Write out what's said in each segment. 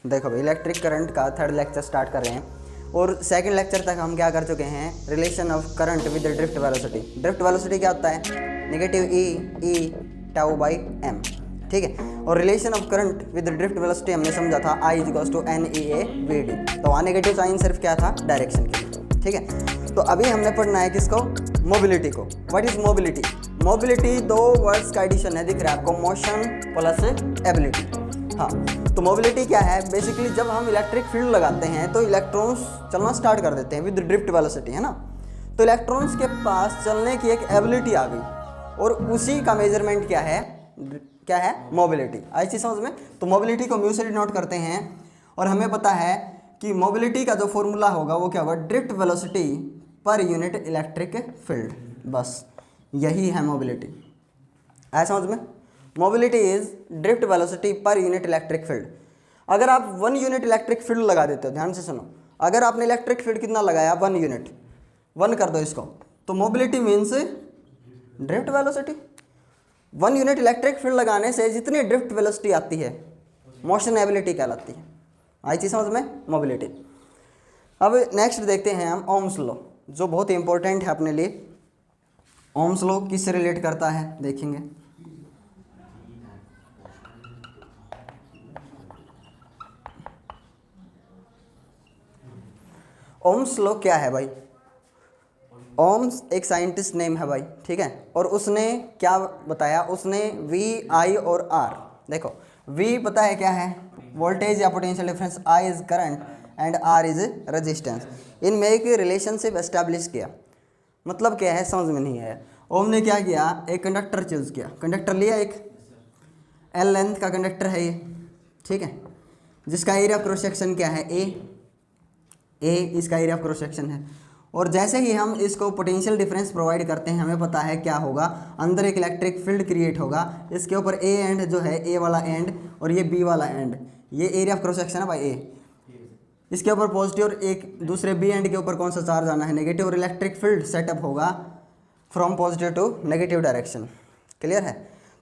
देखो भाई, electric current का थर्ड लेक्चर स्टार्ट कर रहे हैं और सेकंड लेक्चर तक हम क्या कर चुके हैं, relation of current with drift velocity. Drift velocity क्या होता है, negative e tau by m, ठीक है। और relation of current with drift velocity हमने समझा था I इक्वल्स टू NEA/VD। तो वहाँ नेगेटिव साइन सिर्फ क्या था, डायरेक्शन के लिए, ठीक है। तो अभी हमने पढ़ना है किसको, मोबिलिटी को। What is mobility? मोबिलिटी दो वर्ड्स का एडिशन है, दिख रहा है आपको, मोशन प्लस एबिलिटी। हाँ, तो मोबिलिटी क्या है, बेसिकली जब हम इलेक्ट्रिक फील्ड लगाते हैं तो इलेक्ट्रॉन्स चलना स्टार्ट कर देते हैं विद ड्रिफ्ट वेलोसिटी, है ना। तो इलेक्ट्रॉन्स के पास चलने की एक एबिलिटी आ गई और उसी का मेजरमेंट क्या है मोबिलिटी। आई चीज समझ में। तो मोबिलिटी को म्यू से डिनोट करते हैं और हमें पता है कि मोबिलिटी का जो फॉर्मूला होगा वो क्या होगा, drift velocity per unit electric field. बस यही है मोबिलिटी। आया समझ में। Mobility is drift velocity per unit electric field. अगर आप 1 यूनिट इलेक्ट्रिक फील्ड लगा देते हो, ध्यान से सुनो, अगर आपने इलेक्ट्रिक फील्ड कितना लगाया, 1 यूनिट, 1 कर दो इसको, तो mobility means drift velocity. 1 unit electric field लगाने से जितनी ड्रिफ्ट वेलोसिटी आती है, मोशन एबिलिटी कहलाती है। आई चीज समझ में, मोबिलिटी। अब नेक्स्ट देखते हैं हम ओम्स लॉ, जो बहुत ही इंपॉर्टेंट है अपने लिए। ओम्स लॉ किससे रिलेट करता है देखेंगे। ओम्स लॉ क्या है भाई, ओम्स एक साइंटिस्ट नेम है भाई, ठीक है। और उसने क्या बताया, उसने V, I और R, देखो V पता है क्या है, वोल्टेज या potential difference, I is current and R is resistance. इनमें एक रिलेशनशिप एस्टैब्लिश किया। मतलब क्या है समझ में नहीं आया। ओम ने क्या किया, एक कंडक्टर चूज किया, कंडक्टर लिया, एक L लेंथ का कंडक्टर है ये, ठीक है, जिसका एरिया क्रॉस सेक्शन क्या है, A इसका एरिया क्रॉस सेक्शन है। और जैसे ही हम इसको पोटेंशियल डिफरेंस प्रोवाइड करते हैं, हमें पता है क्या होगा, अंदर एक इलेक्ट्रिक फील्ड क्रिएट होगा। इसके ऊपर A एंड जो है, A वाला एंड और ये B वाला एंड, ये एरिया क्रॉस सेक्शन है भाई A, इसके ऊपर पॉजिटिव और एक दूसरे B एंड के ऊपर कौन सा चार्ज आना है, नेगेटिव। और इलेक्ट्रिक फील्ड सेटअप होगा from positive to negative direction. Clear है।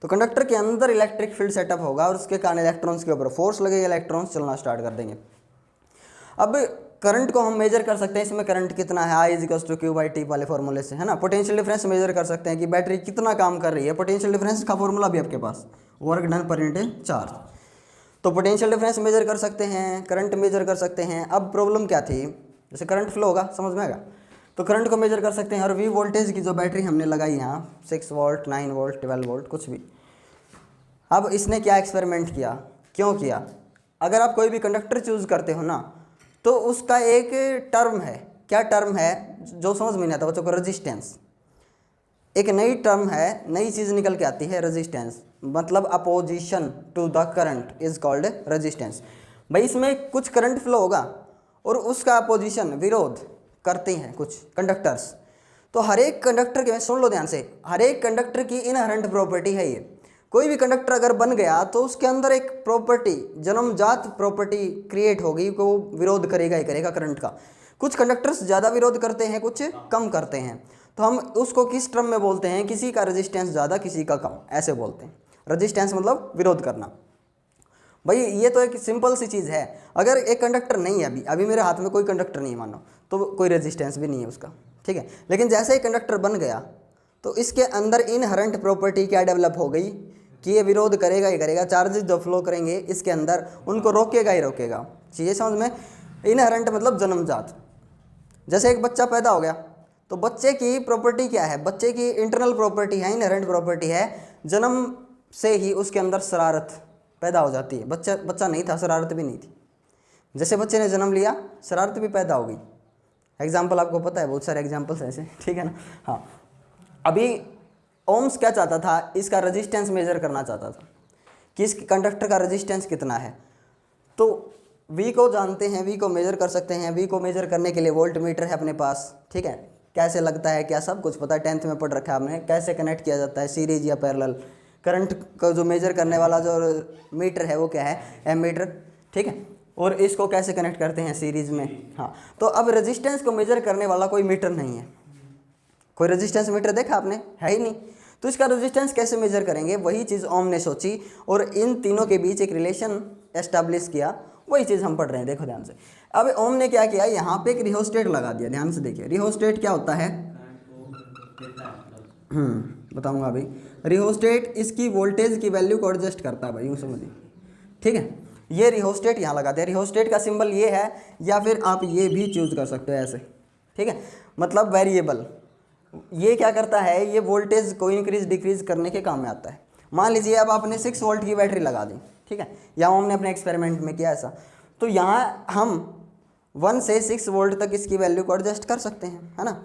तो कंडक्टर के अंदर इलेक्ट्रिक फील्ड सेटअप होगा और उसके कारण इलेक्ट्रॉन्स के ऊपर फोर्स लगेगा, इलेक्ट्रॉन्स चलना स्टार्ट कर देंगे। अब करंट को हम मेजर कर सकते हैं, इसमें करंट कितना है, I is to Q by T वाले फॉर्मूले से, है ना। पोटेंशियल डिफरेंस मेजर कर सकते हैं कि बैटरी कितना काम कर रही है, पोटेंशियल डिफरेंस का फॉर्मूला भी आपके पास, work done per unit charge. तो पोटेंशियल डिफरेंस मेजर कर सकते हैं, करंट मेजर कर सकते हैं। अब प्रॉब्लम क्या थी, जैसे करंट फ्लो होगा, समझ में आएगा, तो करंट को मेजर कर सकते हैं। और V वोल्टेज की जो बैटरी हमने लगाई यहाँ, 6 वोल्ट, 9 वोल्ट, 12 वोल्ट, कुछ भी। अब इसने क्या एक्सपेरिमेंट किया, क्यों किया, अगर आप कोई भी कंडक्टर चूज करते हो ना, तो उसका एक टर्म है, क्या टर्म है जो समझ में नहीं आता बच्चों को, रेजिस्टेंस। एक नई टर्म है, नई चीज़ निकल के आती है, रेजिस्टेंस, मतलब opposition to the current is called resistance. भाई इसमें कुछ करंट फ्लो होगा और उसका अपोजिशन, विरोध करते हैं कुछ कंडक्टर्स। तो हर एक कंडक्टर के, सुन लो ध्यान से, हर एक कंडक्टर की इनहेरेंट प्रॉपर्टी है ये। कोई भी कंडक्टर अगर बन गया तो उसके अंदर एक प्रॉपर्टी, जन्मजात प्रॉपर्टी क्रिएट होगी को विरोध करेगा ही करेगा करंट का। कुछ कंडक्टर्स ज़्यादा विरोध करते हैं, कुछ कम करते हैं। तो हम उसको किस टर्म में बोलते हैं, किसी का रेजिस्टेंस ज़्यादा, किसी का कम, ऐसे बोलते हैं। रेजिस्टेंस मतलब विरोध करना। भाई ये तो एक सिंपल सी चीज़ है। अगर एक कंडक्टर नहीं है, अभी मेरे हाथ में कोई कंडक्टर नहीं मानो, तो कोई रेजिस्टेंस भी नहीं है उसका, ठीक है। लेकिन जैसे ही कंडक्टर बन गया तो इसके अंदर इनहेरेंट प्रॉपर्टी क्या डेवलप हो गई कि ये विरोध करेगा ही करेगा। चार्जेस जो फ्लो करेंगे इसके अंदर, उनको रोकेगा ही रोकेगा। चीज़ें समझ में। इनहेरेंट मतलब जन्मजात। जैसे एक बच्चा पैदा हो गया तो बच्चे की प्रॉपर्टी क्या है, बच्चे की इंटरनल प्रॉपर्टी है, इनहेरेंट प्रॉपर्टी है, जन्म से ही उसके अंदर शरारत पैदा हो जाती है। बच्चा नहीं था, शरारत भी नहीं थी। जैसे बच्चे ने जन्म लिया, शरारत भी पैदा हो गई। एग्जाम्पल आपको पता है, बहुत सारे एग्जाम्पल्स ऐसे, ठीक है ना। हाँ, अभी ओम्स क्या चाहता था, इसका रेजिस्टेंस मेजर करना चाहता था कि इस कंडक्टर का रेजिस्टेंस कितना है। तो V को जानते हैं, V को मेजर कर सकते हैं। V को मेजर करने के लिए वोल्ट मीटर है अपने पास, ठीक है। कैसे लगता है क्या, सब कुछ पता है, 10th में पढ़ रखा है आपने। कैसे कनेक्ट किया जाता है, सीरीज या पैरेलल। करंट को जो मेजर करने वाला जो मीटर है वो क्या है, एमीटर, ठीक है। और इसको कैसे कनेक्ट करते हैं, सीरीज में। हाँ, तो अब रेजिस्टेंस को मेजर करने वाला कोई मीटर नहीं है, कोई रेजिस्टेंस मीटर देखा आपने, है ही नहीं। तो इसका रेजिस्टेंस कैसे मेजर करेंगे, वही चीज़ ओम ने सोची और इन तीनों के बीच एक रिलेशन एस्टैब्लिश किया वही चीज़ हम पढ़ रहे हैं, देखो ध्यान से। अब ओम ने क्या किया, यहाँ पे एक रिहोस्टेट लगा दिया, ध्यान से देखिए। रिहोस्टेट क्या होता है, बताऊंगा अभी। रिहोस्टेट इसकी वोल्टेज की वैल्यू को एडजस्ट करता है भाई, यूँ समझिए, ठीक है। ये रिहोस्टेट यहाँ लगा दिया, रिहोस्टेट का सिंबल ये है, या फिर आप ये भी चूज कर सकते हो ऐसे, ठीक है। मतलब वेरिएबल, ये क्या करता है, ये वोल्टेज को इंक्रीज डिक्रीज करने के काम में आता है। मान लीजिए अब आपने 6 वोल्ट की बैटरी लगा दी, ठीक है, या हमने अपने एक्सपेरिमेंट में किया ऐसा, तो यहाँ हम 1 से 6 वोल्ट तक इसकी वैल्यू को एडजस्ट कर सकते हैं, है ना।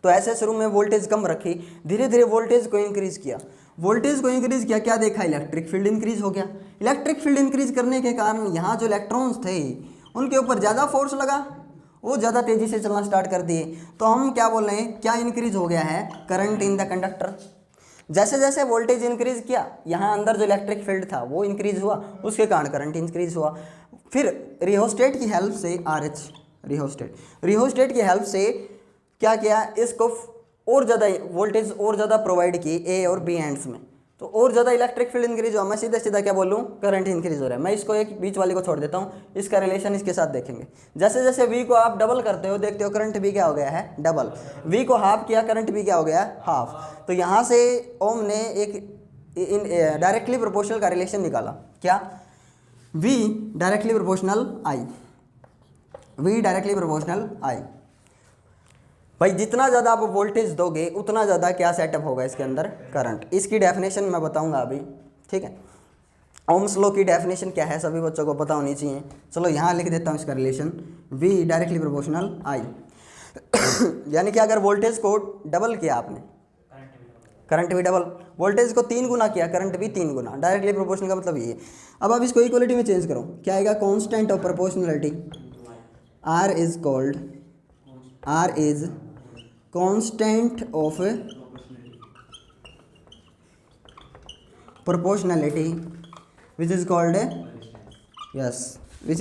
तो ऐसे शुरू में वोल्टेज कम रखी, धीरे धीरे वोल्टेज को इंक्रीज किया, वोल्टेज को इंक्रीज किया, क्या देखा, इलेक्ट्रिक फील्ड इंक्रीज हो गया। इलेक्ट्रिक फील्ड इंक्रीज करने के कारण यहाँ जो इलेक्ट्रॉन्स थे उनके ऊपर ज़्यादा फोर्स लगा, वो ज़्यादा तेज़ी से चलना स्टार्ट कर दिए। तो हम क्या बोल रहे हैं, क्या इंक्रीज हो गया है, करंट इन द कंडक्टर। जैसे जैसे वोल्टेज इंक्रीज किया, यहाँ अंदर जो इलेक्ट्रिक फील्ड था वो इंक्रीज हुआ, उसके कारण करंट इंक्रीज हुआ। फिर रिहोस्टेट की हेल्प से RH रिहोस्टेट की हेल्प से क्या किया, इसको और ज़्यादा वोल्टेज और ज़्यादा प्रोवाइड की A और B एंड्स में, तो और ज़्यादा इलेक्ट्रिक फील्ड इंक्रीज हुआ। मैं सीधा सीधा क्या बोलूँ, करंट इंक्रीज हो रहा है। मैं इसको एक बीच वाले को छोड़ देता हूँ, इसका रिलेशन इसके साथ देखेंगे। जैसे जैसे V को आप डबल करते हो, देखते हो करंट भी क्या हो गया है, डबल। V को हाफ किया, करंट भी क्या हो गया, हाफ। तो यहाँ से ओम ने एक डायरेक्टली प्रोपोर्शनल का रिलेशन निकाला, क्या, V डायरेक्टली प्रोपोर्शनल I। भाई जितना ज़्यादा आप वोल्टेज दोगे उतना ज़्यादा क्या सेटअप होगा इसके अंदर, करंट। इसकी डेफिनेशन मैं बताऊंगा अभी, ठीक है। ओम्स लॉ की डेफिनेशन क्या है, सभी बच्चों को पता होनी चाहिए। चलो यहाँ लिख देता हूँ इसका relation, V directly proportional I। यानी कि अगर वोल्टेज को डबल किया आपने, करंट भी डबल, वोल्टेज को 3 गुना किया, करंट भी 3 गुना। डायरेक्टली प्रोपोर्शनल का मतलब ये। अब आप इसको इक्वलिटी में चेंज करो, क्या आएगा, constant of proportionality, R is constant of proportionality which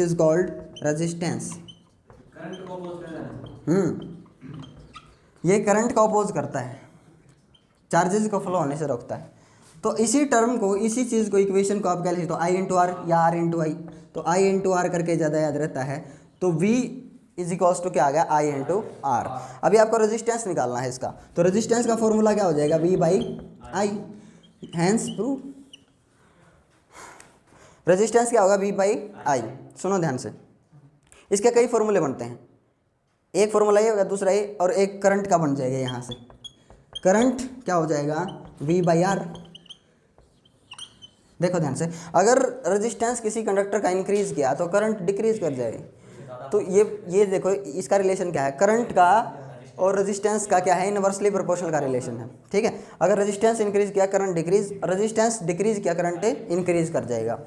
is called resistance. ये करंट को अपोज करता है, चार्जेस को फ्लो होने से रोकता है। तो इसी टर्म को, इसी चीज़ को, इक्वेशन को आप क्या लिखते हो, I इंटू आर या R इंटू आई। तो I इंटू आर करके ज़्यादा याद रहता है। तो V इज इक्वल्स टू क्या आ गया, I इंटू आर। अभी आपको रेजिस्टेंस निकालना है इसका, तो रेजिस्टेंस का फॉर्मूला क्या हो जाएगा, V by I। Hence proved resistance क्या होगा, V बाई I। सुनो ध्यान से, इसके कई फॉर्मूले बनते हैं, एक फॉर्मूला ये होगा, दूसरा ये, और एक करंट का बन जाएगा। यहाँ से करंट क्या हो जाएगा, V बाई R। देखो ध्यान से, अगर रेजिस्टेंस किसी कंडक्टर का इंक्रीज किया तो करंट डिक्रीज कर जाएगी। तो ये देखो इसका रिलेशन क्या है, करंट का और रेजिस्टेंस का क्या है, इनवर्सली प्रोपोर्शनल का रिलेशन है, ठीक है। अगर रेजिस्टेंस इंक्रीज किया करंट डिक्रीज, रेजिस्टेंस डिक्रीज किया करंट इंक्रीज कर जाएगा।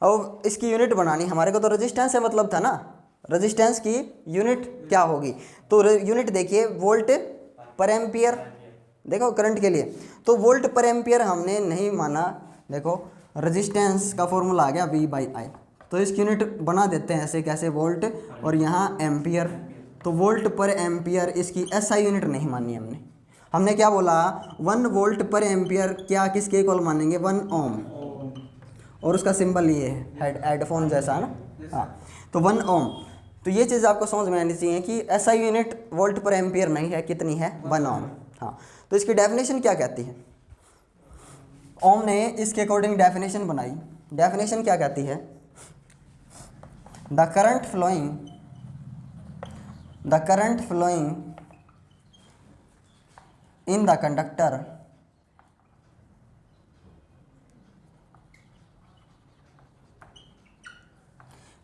और इसकी यूनिट बनानी हमारे को, तो रेजिस्टेंस से मतलब था ना, रेजिस्टेंस की यूनिट क्या होगी, तो यूनिट देखिए वोल्ट पर एम्पियर। देखो करंट के लिए तो वोल्ट पर एम्पियर हमने नहीं माना। देखो रेजिस्टेंस का फॉर्मूला आ गया V बाई I, तो इसकी यूनिट बना देते हैं ऐसे, कैसे, वोल्ट और यहाँ एम्पियर। तो वोल्ट पर एम्पियर, इसकी SI यूनिट नहीं मानी हमने क्या बोला, 1 वोल्ट पर एम्पियर क्या किसके इक्वल मानेंगे, 1 ओम। और उसका सिंबल ये है हेडफोन जैसा है ना, हाँ, तो 1 ओम। तो ये चीज़ आपको समझ में आनी चाहिए कि SI यूनिट वोल्ट पर एम्पियर नहीं है, कितनी है, 1 ओम। हाँ, तो इसकी डेफिनेशन क्या कहती है, ओम ने इसके अकॉर्डिंग डेफिनेशन बनाई। डेफिनेशन क्या कहती है, the current flowing in the conductor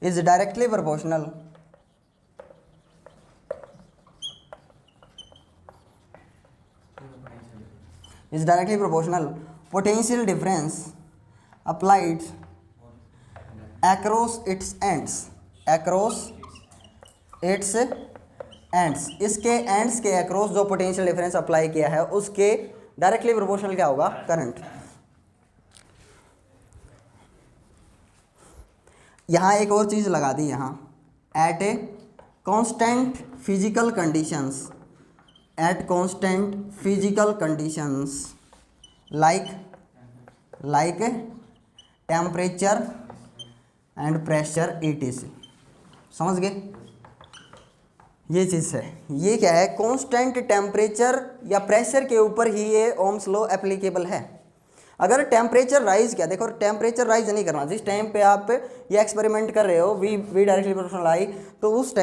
is directly proportional potential difference applied across its ends, इसके एंड्स के अक्रॉस जो पोटेंशियल डिफरेंस अप्लाई किया है उसके डायरेक्टली प्रोपोर्शनल क्या होगा, करंट। यहाँ एक और चीज़ लगा दी, यहाँ at constant physical conditions like temperature and pressure ETC। समझ गए? ये चीज़ है, ये क्या है, कांस्टेंट टेम्परेचर या प्रेशर के ऊपर ही ये ओम्स लॉ एप्लीकेबल है। अगर टेम्परेचर राइज किया, देखो टेम्परेचर राइज नहीं करना, जिस टाइम पे आप ये एक्सपेरिमेंट कर रहे हो वी डायरेक्टली प्रोपोर्शनल आई, तो उस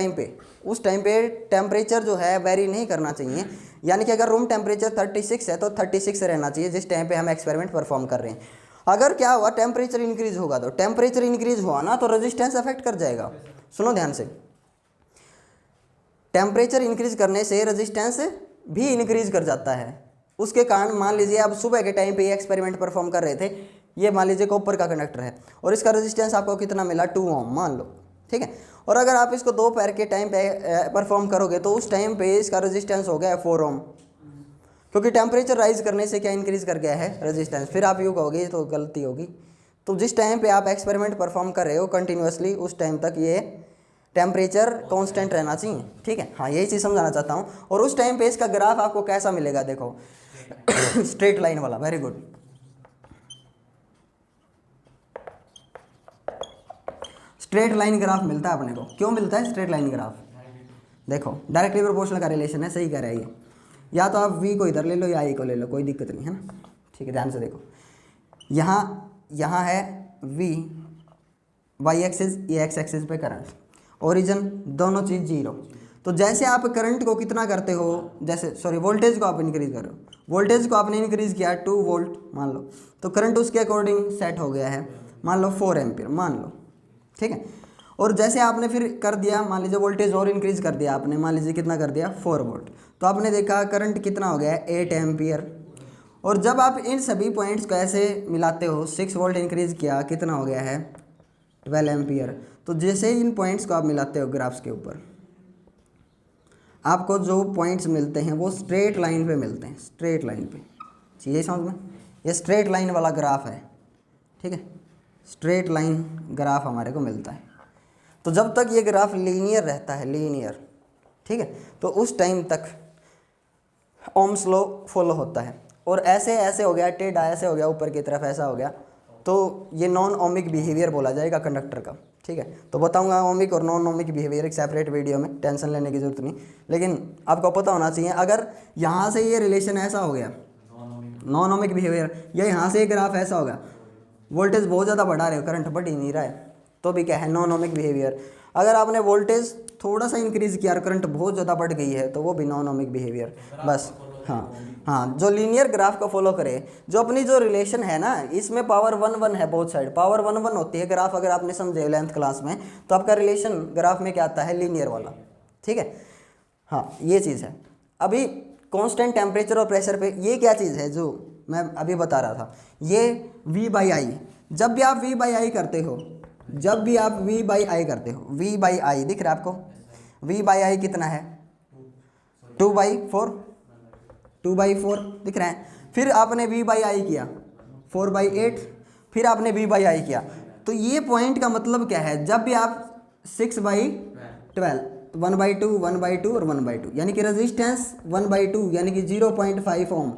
टाइम पे टेम्परेचर जो है वेरी नहीं करना चाहिए। यानी कि अगर रूम टेम्परेचर 36 है तो 36 रहना चाहिए जिस टाइम पे हम एक्सपेरिमेंट परफॉर्म कर रहे हैं। अगर क्या हुआ, टेम्परेचर इंक्रीज होगा, तो टेम्परेचर इंक्रीज हुआ ना तो रेजिस्टेंस अफेक्ट कर जाएगा। सुनो ध्यान से, टेम्परेचर इंक्रीज करने से रेजिस्टेंस भी इंक्रीज कर जाता है। उसके कारण मान लीजिए आप सुबह के टाइम पे ये एक्सपेरिमेंट परफॉर्म कर रहे थे, ये मान लीजिए कॉपर का कंडक्टर है और इसका रेजिस्टेंस आपको कितना मिला, 2 ओम मान लो, ठीक है। और अगर आप इसको दोपहर के टाइम पे परफॉर्म करोगे तो उस टाइम पे इसका रेजिस्टेंस हो गया है 4 ओम, क्योंकि टेम्परेचर राइज करने से क्या इंक्रीज कर गया है, रेजिस्टेंस। फिर आप यूँ कहोगे तो गलती होगी। तो जिस टाइम पे आप एक्सपेरिमेंट परफॉर्म कर रहे हो कंटिन्यूसली, उस टाइम तक ये टेम्परेचर कांस्टेंट रहना चाहिए, ठीक है। हाँ, यही चीज़ समझाना चाहता हूँ। और उस टाइम पे इसका ग्राफ आपको कैसा मिलेगा, देखो स्ट्रेट लाइन वाला, very good. Straight line graph मिलता है अपने को। क्यों मिलता है स्ट्रेट लाइन ग्राफ? देखो डायरेक्टली प्रोपोर्शनल का रिलेशन है, सही कह रहा है ये। या तो आप V को इधर ले लो या I को ले लो, कोई दिक्कत नहीं है ना, ठीक है। ध्यान से देखो, यहाँ है V Y एक्सिस, ये X एक्सिस पे करंट, ओरिजिन दोनों चीज़ 0। तो जैसे आप करंट को कितना करते हो, जैसे सॉरी वोल्टेज को आप इंक्रीज कर रहे हो, वोल्टेज को आपने इंक्रीज किया 2 वोल्ट मान लो, तो करंट उसके अकॉर्डिंग सेट हो गया है, मान लो 4 एम्पियर मान लो, ठीक है। और जैसे आपने फिर कर दिया, मान लीजिए वोल्टेज और इंक्रीज कर दिया आपने, मान लीजिए कितना कर दिया, 4 वोल्ट, तो आपने देखा करंट कितना हो गया है, 8 एम्पियर। और जब आप इन सभी पॉइंट्स को ऐसे मिलाते हो, 6 वोल्ट इंक्रीज किया, कितना हो गया है, 12 एम्पियर। तो जैसे इन पॉइंट्स को आप मिलाते हो ग्राफ्स के ऊपर, आपको जो पॉइंट्स मिलते हैं वो स्ट्रेट लाइन पे मिलते हैं, स्ट्रेट लाइन पे। चीज़ें समझ में, ये स्ट्रेट लाइन वाला ग्राफ है, ठीक है। स्ट्रेट लाइन ग्राफ हमारे को मिलता है। तो जब तक ये ग्राफ लीनियर रहता है, लीनियर, ठीक है, तो उस टाइम तक ओम्स लॉ फॉलो होता है। और ऐसे ऐसे हो गया, टेढ़ा ऐसे हो गया, ऊपर की तरफ ऐसा हो गया, तो ये नॉन ओमिक बिहेवियर बोला जाएगा कंडक्टर का, ठीक है। तो बताऊंगा ओमिक और नॉन ओमिक बिहेवियर एक सेपरेट वीडियो में, टेंशन लेने की जरूरत नहीं। लेकिन आपको पता होना चाहिए, अगर यहाँ से ये रिलेशन ऐसा हो गया नॉन ओमिक बिहेवियर, या यहाँ से ये ग्राफ ऐसा होगा, वोल्टेज बहुत ज़्यादा बढ़ा रहे हो, करंट बढ़ ही नहीं रहा है, तो भी क्या है, नॉन ओमिक बिहेवियर। अगर आपने वोल्टेज थोड़ा सा इंक्रीज किया और करंट बहुत ज़्यादा बढ़ गई है, तो वो भी नॉन ओमिक बिहेवियर। बस हाँ, जो लीनियर ग्राफ को फॉलो करे, जो अपनी जो रिलेशन है ना, इसमें पावर 1 1 है, बोथ साइड पावर 1 1 होती है ग्राफ। अगर आपने समझे 11th क्लास में, तो आपका रिलेशन ग्राफ में क्या आता है, लीनियर वाला, ठीक है। हाँ, ये चीज़ है। अभी कांस्टेंट टेम्परेचर और प्रेशर पे ये क्या चीज़ है जो मैं अभी बता रहा था, ये V/I। जब भी आप V/I करते हो, जब भी आप V/I करते हो, V/I दिख रहा है आपको, V/I कितना है, 2/4, 2/4 दिख रहा है। फिर आपने V/I किया 4/8, फिर आपने V/I किया, तो ये पॉइंट का मतलब क्या है, जब भी आप 6/12, 1/2, 1/2 और 1/2, यानी कि रेजिस्टेंस 1/2 यानी कि 0.5 ओम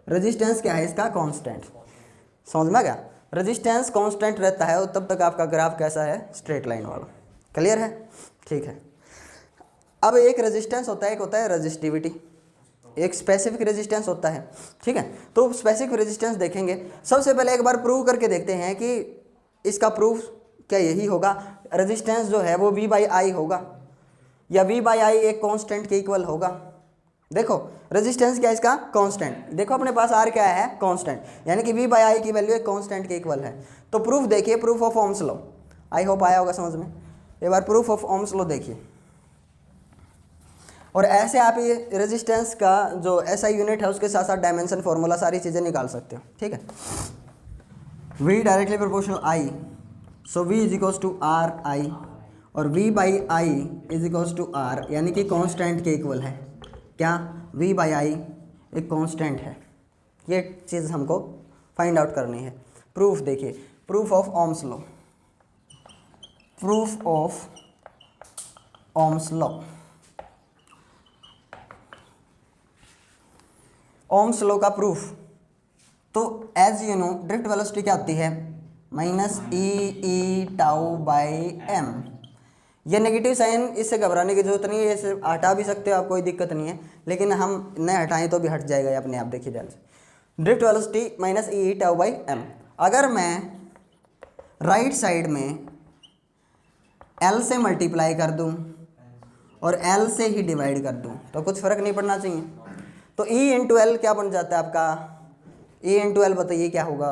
रेजिस्टेंस क्या है इसका, कांस्टेंट। समझ में गया, रेजिस्टेंस कांस्टेंट रहता है और तब तक आपका ग्राफ कैसा है, स्ट्रेट लाइन वाला। क्लियर है, ठीक है। अब एक रेजिस्टेंस होता है, एक होता है रेजिस्टिविटी, एक स्पेसिफिक रेजिस्टेंस होता है, ठीक है। तो स्पेसिफिक रेजिस्टेंस देखेंगे, सबसे पहले एक बार प्रूव करके देखते हैं कि इसका प्रूफ क्या यही होगा, रेजिस्टेंस जो है वो V/I होगा या V/I एक कांस्टेंट के इक्वल होगा। देखो रेजिस्टेंस क्या है इसका, कांस्टेंट। देखो अपने पास R क्या है, कांस्टेंट, यानी कि V/I की वैल्यू एक कांस्टेंट के इक्वल है। तो प्रूफ देखिए, proof of Ohm's law, I hope आया होगा समझ में। एक बार प्रूफ ऑफ ओम्स लॉ देखिए, और ऐसे आप ये रेजिस्टेंस का जो SI यूनिट है उसके साथ साथ डायमेंशन फार्मूला सारी चीज़ें निकाल सकते हो, ठीक है। V directly proportional I, so V is equals to RI, और V/I is equals to R, यानी कि कांस्टेंट के इक्वल है। क्या, V/I एक कांस्टेंट है, ये चीज़ हमको फाइंड आउट करनी है। प्रूफ देखिए, proof of Ohm's law, proof of Ohm's law, Ohm's law का प्रूफ। तो as you know drift velocity क्या आती है, minus E tau by M. ये नेगेटिव साइन, इससे घबराने की जरूरत नहीं है, इसे हटा भी सकते हो आप, कोई दिक्कत नहीं है, लेकिन हम नहीं हटाएं तो भी हट जाएगा ये अपने आप, देखिए ध्यान से। Drift velocity minus E tau by M. अगर मैं राइट साइड में एल से मल्टीप्लाई कर दूं और एल से ही डिवाइड कर दूं तो कुछ फ़र्क नहीं पड़ना चाहिए। तो ई इंटू एल क्या बन जाता है आपका, ई इंटू एल बताइए क्या होगा,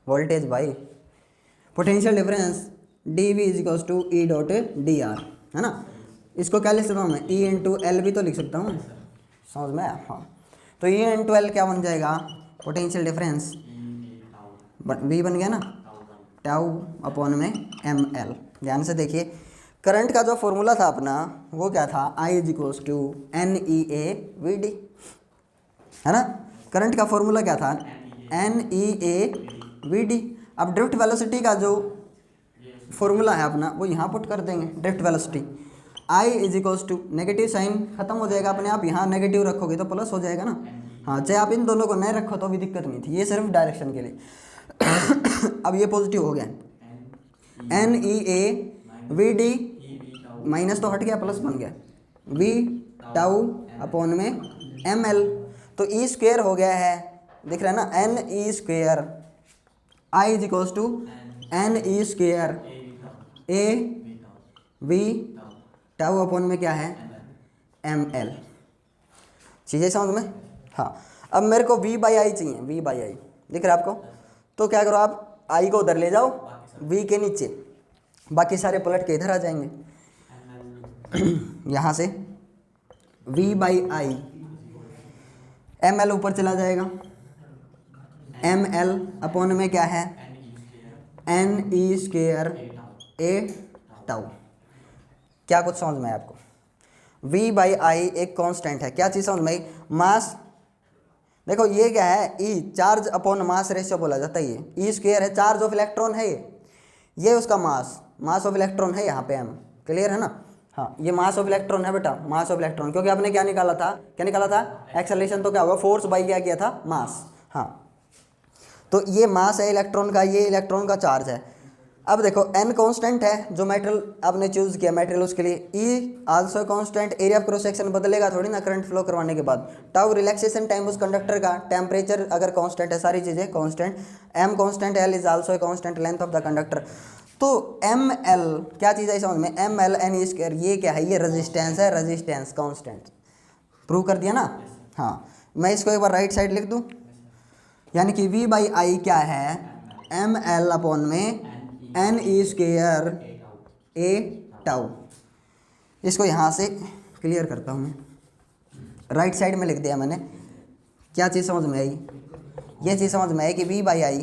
voltage by potential difference D V is equals to E dot D R, है ना। इसको क्या लिख सकता हूँ मैं, ई इंटू एल भी तो लिख सकता हूँ, समझ में आया। हाँ, तो ई इंटू एल क्या बन जाएगा, पोटेंशियल डिफरेंस वी बन गया ना, टाउ अपॉन में एम एल। ध्यान से देखिए, करंट का जो फॉर्मूला था अपना वो क्या था, I is equals to N E A we d, है ना। करंट का फॉर्मूला क्या था, n E A we d. अब ड्रिफ्ट वेलोसिटी का जो फॉर्मूला है अपना वो यहाँ पुट कर देंगे। Drift velocity I is equals to, negative sign खत्म हो जाएगा अपने आप, यहाँ नेगेटिव रखोगे तो प्लस हो जाएगा ना। हाँ, चाहे आप इन दोनों को नहीं रखो तो भी दिक्कत नहीं थी, ये सिर्फ डायरेक्शन के लिए। अब ये पॉजिटिव हो गया, N E A we D, minus तो हट गया प्लस बन गया, वी टाउ अपॉन में एम एल। तो ई स्क्वेयर हो गया है, दिख रहा है ना, N E square I is equals to N E square A V tau upon में क्या है, एम एल। चीज़ें समझ में। हाँ, अब मेरे को वी बाई आई चाहिए, वी बाई आई दिख रहा है आपको, तो क्या करो आप, आई को उधर ले जाओ, वी के नीचे, बाकी सारे पलट के इधर आ जाएंगे। यहाँ से v by I, M L ऊपर चला जाएगा, एम एल अपॉन में क्या है, N E square A tau. क्या कुछ समझ में आया आपको, v बाई आई एक कांस्टेंट है, क्या चीज़ समझ में आई, मास। देखो ये क्या है, ई चार्ज अपॉन मास रेशियो बोला जाता है, ये ई स्क्वेयर है, चार्ज ऑफ इलेक्ट्रॉन है, ये उसका मास ऑफ इलेक्ट्रॉन है यहाँ पे एम, क्लियर है ना। हाँ, ये मास ऑफ इलेक्ट्रॉन है बेटा, मास ऑफ इलेक्ट्रॉन, क्योंकि आपने क्या निकाला था, एक्सेलरेशन, तो क्या होगा, फोर्स बाई क्या किया था, मास। हाँ, तो ये मास है इलेक्ट्रॉन का, ये इलेक्ट्रॉन का चार्ज है। अब देखो n कांस्टेंट है, जो मेटेरियल आपने चूज़ किया मेटेरियल उसके लिए, e also constant, area of cross section बदलेगा थोड़ी ना करंट फ्लो करवाने के बाद, टाउ रिलैक्सेशन टाइम उस कंडक्टर का, टेम्परेचर अगर कांस्टेंट है, सारी चीज़ें constant, m constant, l is also constant, length of the conductor. तो एम एल क्या चीज़ है समझ में, M l n e square, ये क्या है, ये रेजिस्टेंस है, रेजिस्टेंस कांस्टेंट, प्रूव कर दिया ना। हाँ, मैं इसको एक बार राइट साइड लिख दूँ, यानी कि v बाई आई क्या है, एम एल अपॉन में N E square A tau. इसको यहाँ से क्लियर करता हूँ मैं, राइट साइड में लिख दिया मैंने। क्या चीज़ समझ में आई, ये चीज़ समझ में आई कि v बाई आई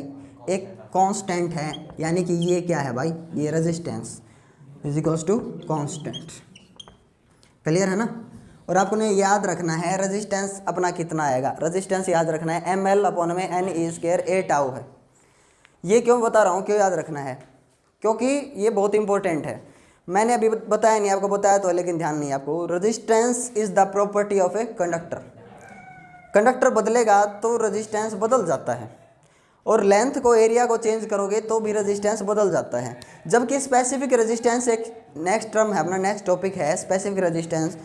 एक कांस्टेंट है, यानी कि ये क्या है भाई, ये resistance is equals to constant, clear है ना। और आपको ने याद रखना है रेजिस्टेंस अपना कितना आएगा, रेजिस्टेंस याद रखना है एम एल अपॉन में एन ई स्क्वायर ए टाउ है। ये क्यों बता रहा हूँ, क्यों याद रखना है, क्योंकि ये बहुत इंपॉर्टेंट है। मैंने अभी बताया नहीं, आपको बताया तो है लेकिन ध्यान नहीं आपको। Resistance is the property of a conductor, conductor बदलेगा तो रेजिस्टेंस बदल जाता है, और लेंथ को, एरिया को चेंज करोगे तो भी रेजिस्टेंस बदल जाता है। जबकि स्पेसिफिक रेजिस्टेंस एक नेक्स्ट टर्म है अपना, नेक्स्ट टॉपिक है स्पेसिफिक रेजिस्टेंस।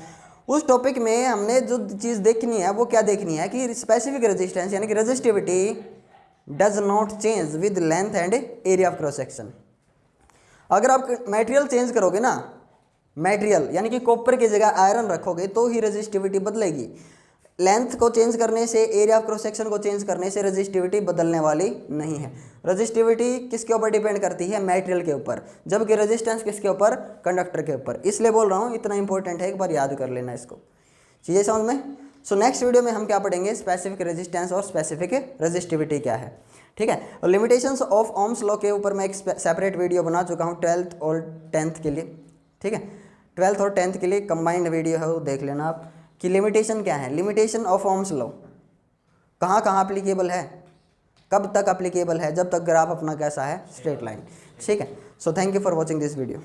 उस टॉपिक में हमने जो चीज़ देखनी है वो क्या देखनी है कि स्पेसिफिक रेजिस्टेंस यानी कि resistivity does not change with length and area of cross section. अगर आप मटेरियल चेंज करोगे ना, मटेरियल यानी कि कॉपर की जगह आयरन रखोगे तो ही रेजिस्टिविटी बदलेगी। लेंथ को चेंज करने से, एरिया ऑफ क्रॉस सेक्शन को चेंज करने से रेजिस्टिविटी बदलने वाली नहीं है। रेजिस्टिविटी किसके ऊपर डिपेंड करती है, मटेरियल के ऊपर, जबकि रेजिस्टेंस किसके ऊपर, कंडक्टर के ऊपर। इसलिए बोल रहा हूँ, इतना इंपॉर्टेंट है, एक बार याद कर लेना इसको, चीज़ें समझ में। सो नेक्स्ट वीडियो में हम क्या पढ़ेंगे, स्पेसिफिक रेजिस्टेंस और स्पेसिफिक रेजिस्टिविटी क्या है, ठीक है। और लिमिटेशंस ऑफ ओम्स लॉ के ऊपर मैं एक सेपरेट वीडियो बना चुका हूँ 12th और 10th के लिए, ठीक है। 12th और 10th के लिए कंबाइंड वीडियो है, वो देख लेना आप कि लिमिटेशन क्या है, लिमिटेशन ऑफ ओम्स लॉ कहाँ कहाँ अप्लीकेबल है, कब तक अप्लीकेबल है, जब तक ग्राफ अपना कैसा है, स्ट्रेट लाइन, ठीक है। So thank you for watching this video.